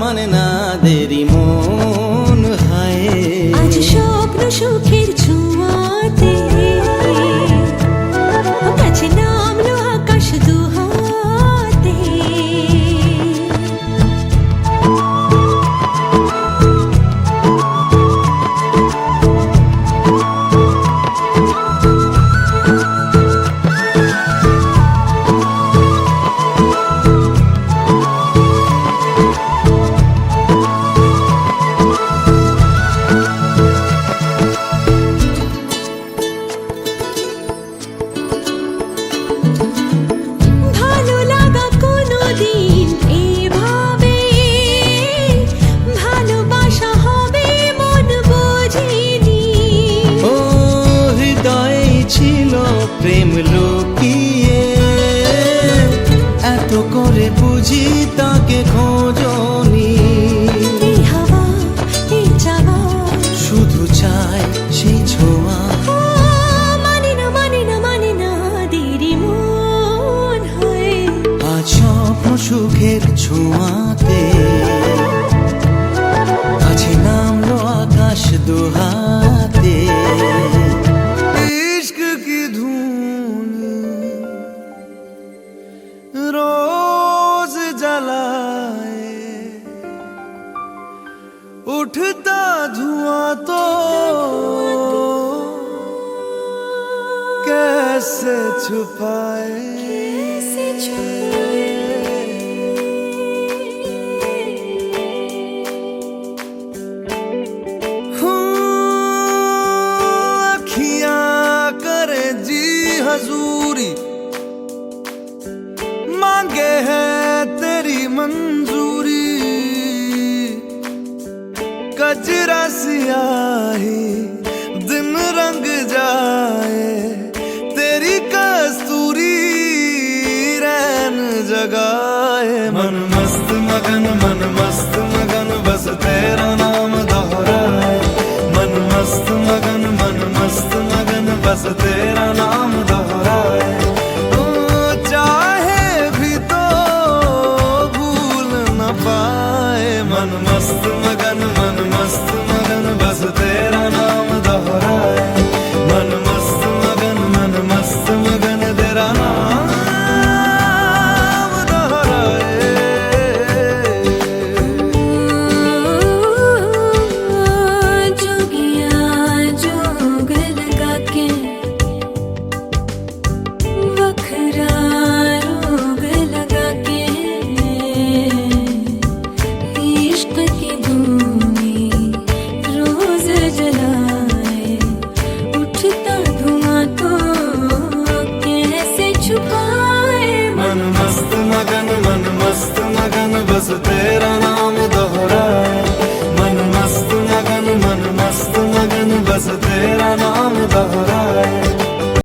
মানে না দেরি মন হায়। আজ স্বপ্ন সুখের ছোঁয়াতে কাছে নামলো আকাশ দুহাতে। প্রেম লুকিয়ে এত করে বুঝি তাকে খোঁজনি। এই হাওয়া এই চাওয়া শুধু চাই সেই ছোঁয়া। মানে না মানে না মানে না দেরি মন হয়। আজ স্বপ্ন সুখের ছোঁয়াতে কাছে নামলো আকাশ দুহাতে। रोज जलाए उठता धुआं तो कैसे छुपाए। अखियां करे जी हजूरी मांगे है तेरी मंजूरी। कजरा सियाही दिन रंग जाए तेरी कस्तूरी रैन जगाए। मन मस्त मगन बस तेरा नाम दोहराए। मन मस्त मगन बस तेरा नाम दोहराए। मन मस्त मगन बस तेरा नाम दोहराए। मन मस्त मगन